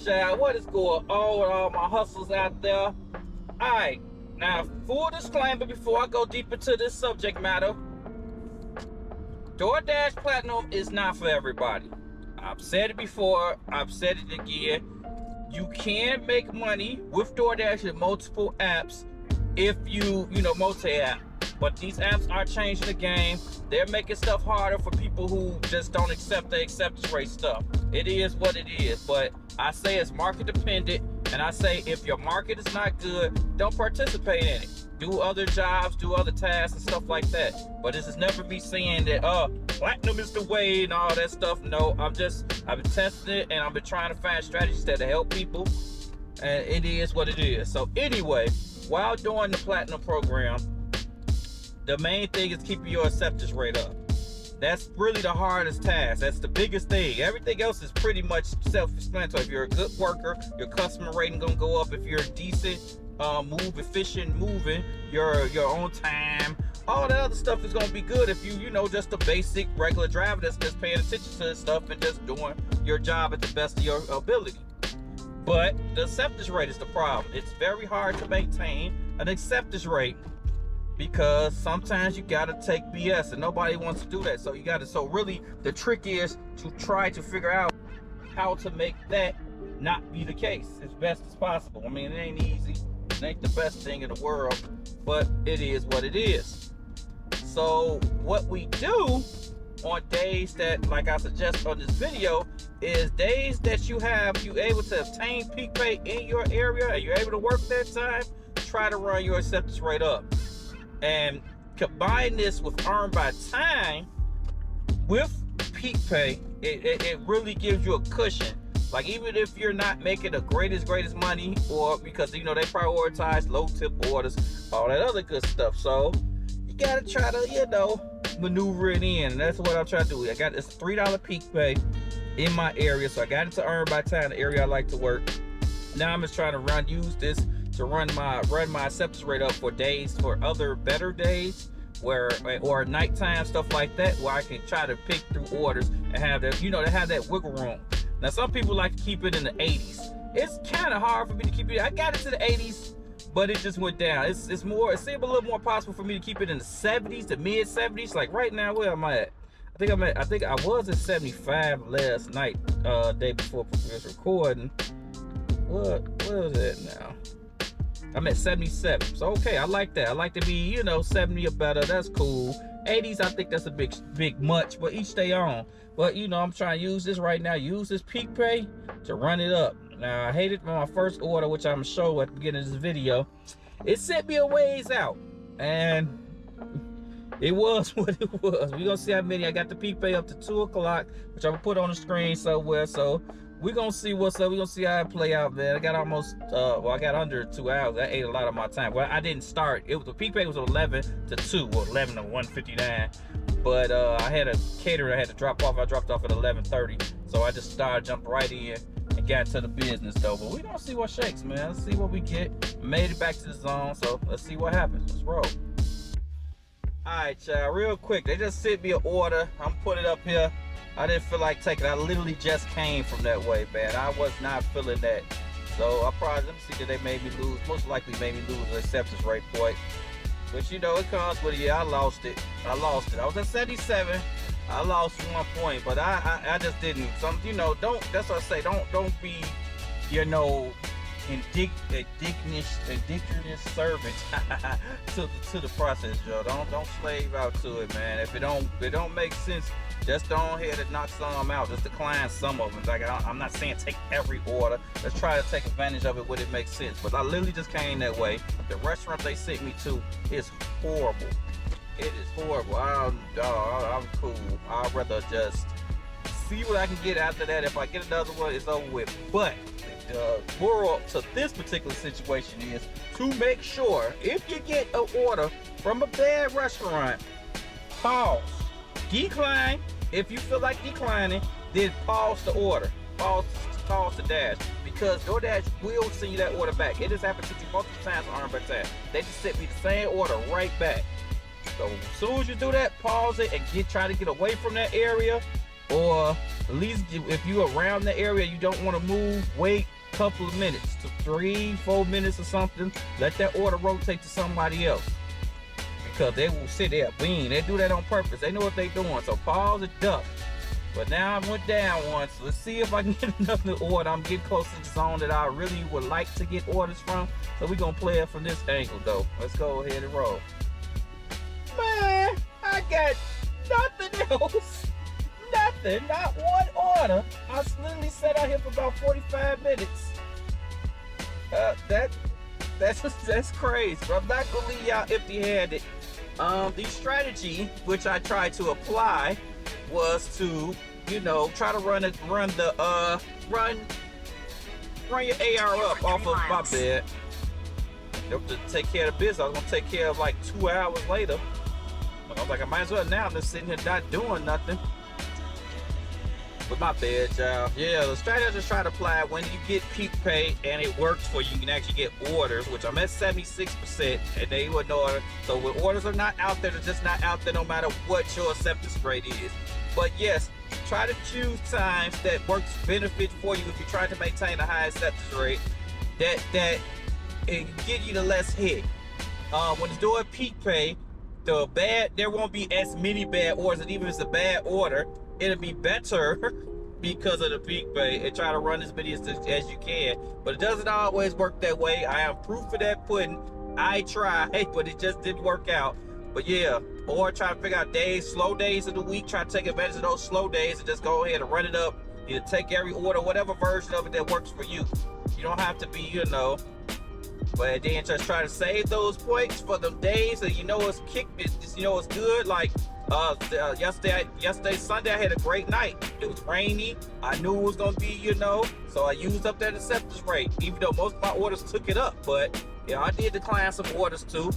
child, what is going on with all my hustles out there? Alright, now full disclaimer before I go deep into this subject matter. DoorDash Platinum is not for everybody. I've said it before, I've said it again. You can make money with DoorDash and multiple apps if you multi-app. But these apps are changing the game. They're making stuff harder for people who just don't accept the acceptance rate stuff. It is what it is, but I say it's market dependent, and I say if your market is not good, don't participate in it. Do other jobs, do other tasks and stuff like that. But this is never me saying that platinum is the way and all that stuff. No, I've been testing it, and I've been trying to find strategies that help people, and it is what it is. So anyway, while doing the platinum program, the main thing is keeping your acceptance rate up. That's really the hardest task. That's the biggest thing. Everything else is pretty much self-explanatory. If you're a good worker, your customer rating gonna go up. If you're decent, efficient moving, your own time, all that other stuff is gonna be good. If you just a basic regular driver that's just paying attention to this stuff and just doing your job at the best of your ability. But the acceptance rate is the problem. It's very hard to maintain an acceptance rate, because sometimes you gotta take BS and nobody wants to do that. So really the trick is to try to figure out how to make that not be the case as best as possible. I mean, it ain't easy. It ain't the best thing in the world, but it is what it is. So what we do on days that, like I suggest on this video, is days that you able to obtain peak pay in your area and you're able to work that time, try to run your acceptance rate up. And combine this with earn by time with peak pay, it really gives you a cushion. Like, even if you're not making the greatest money, or because they prioritize low tip orders, all that other good stuff. So you gotta try to maneuver it in, and that's what I'm trying to do. I got this $3 peak pay in my area, so I got it to earn by time, the area I like to work. Now I'm just trying to use this to run my acceptance rate up for days, for other better days, or nighttime stuff like that, where I can try to pick through orders and have that, to have that wiggle room. Now some people like to keep it in the 80s. It's kind of hard for me to keep it. I got it to the 80s, but it just went down. It seemed a little more possible for me to keep it in the 70s, the mid 70s. Like right now, where am I at? I think I was at 75 last night, day before we was recording. Where is it now? I'm at 77. So okay, I like that. I like to be, 70 or better. That's cool. 80s, I think that's a big much, but each day on. But I'm trying to use this right now. Use this peak pay to run it up. Now I hate it for my first order, which I'm gonna show at the beginning of this video. It sent me a ways out, and it was what it was. We're gonna see how many. I got the peak pay up to 2 o'clock, which I'm gonna put on the screen somewhere. So we're gonna see what's up. We're gonna see how it play out, man. I got almost I got under 2 hours. That ate a lot of my time. Well, I didn't start. The peak pay was 11 to 2, or 11 to 1:59. But I had a caterer I had to drop off. I dropped off at 11:30. So I just jumped right in and got to the business though. But we're gonna see what shakes, man. Let's see what we get. Made it back to the zone, so let's see what happens. Let's roll. Alright, y'all, real quick. They just sent me an order. I'm putting it up here. I didn't feel like taking it. I literally just came from that way, man. I was not feeling that. So let me see, that they made me lose. Most likely made me lose the acceptance rate point. But it comes with it. Yeah, I lost it. I was at 77. I lost 1 point, but I just didn't. That's what I say. Don't be, indigenous servant to the process, Joe. Don't slave out to it, man. If it don't make sense, just go ahead and knock some out. Just decline some of them. Like, I'm not saying take every order. Let's try to take advantage of it when it makes sense. But I literally just came that way. The restaurant they sent me to is horrible. It is horrible. I'm cool. I'd rather just see what I can get after that. If I get another one, it's over with. But the moral to this particular situation is to make sure, if you get an order from a bad restaurant, pause. Decline. If you feel like declining, then pause the order. Pause the dash. Because DoorDash will send you that order back. It has happened to me multiple times on Earn by Time. They just sent me the same order right back. So as soon as you do that, pause it and try to get away from that area. Or at least if you're around the area, you don't want to move, wait couple of minutes, to 3-4 minutes or something. Let that order rotate to somebody else. Because they will sit there, bean. They do that on purpose. They know what they're doing. So pause and duck. But now I went down once. Let's see if I can get another order. I'm getting close to the zone that I really would like to get orders from. So we're going to play it from this angle, though. Let's go ahead and roll. Man, I got nothing else. Nothing. Not one order. I literally sat out here for about 45 minutes. That's crazy. But I'm not going to leave y'all empty-handed. The strategy which I tried to apply was to, you know, try to run your AR up off of my bed. To take care of the business. I was gonna take care of like 2 hours later. I was like, I might as well now. I'm just sitting here not doing nothing. With my bed, y'all. Yeah, the strategy I just try to apply when you get peak pay and it works for you, you can actually get orders, which I'm at 76%, and they wouldn't order. So when orders are not out there, they're just not out there no matter what your acceptance rate is. But yes, try to choose times that works benefit for you if you're trying to maintain a high acceptance rate. That it get you the less hit. When it's doing peak pay, there won't be as many bad orders, and even if it's a bad order, it'll be better because of the peak pay, and try to run as many as you can. But it doesn't always work that way. I am proof of that pudding. I tried, but it just didn't work out. But yeah, or try to figure out slow days of the week, try to take advantage of those slow days and just go ahead and run it up. Either take every order, whatever version of it that works for you. You don't have to be, you know, but then just try to save those points for the days that you know it's you know it's good. Like yesterday, Sunday, I had a great night. It was rainy. I knew it was gonna be, you know, so I used up that acceptance rate, even though most of my orders took it up. But yeah, I did decline some orders too.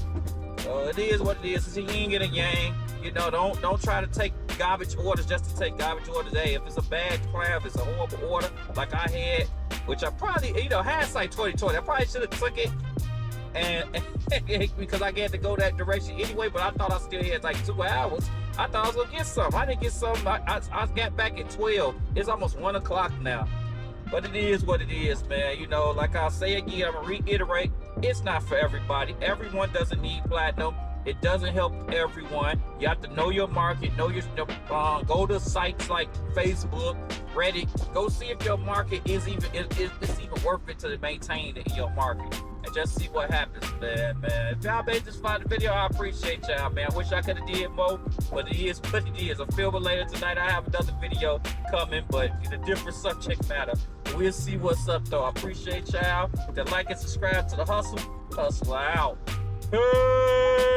So it is what it is. It's a yin and a yang. You know, don't try to take garbage orders just to take garbage orders. Hey, if it's a bad plan, if it's a horrible order like I had, which I probably, you know, hindsight 2020, I probably should have took it, and because I had to go that direction anyway. But I thought I still had like 2 hours. I thought I was gonna get some. I didn't get some. I got back at 12. It's almost 1 o'clock now. But it is what it is, man. You know, like I'll say again, I'm gonna reiterate, it's not for everybody. Everyone doesn't need platinum. It doesn't help everyone. You have to know your market, know your go to sites like Facebook, Reddit. Go see if your market is even worth it to maintain in your market, and just see what happens, man. If y'all made this fun video, I appreciate y'all, man. I wish I could have did more, but it is what it is. I'm filming later tonight. I have another video coming, but in a different subject matter. We'll see what's up, though. I appreciate y'all. Like and subscribe to the hustle. Hustle out. Hey!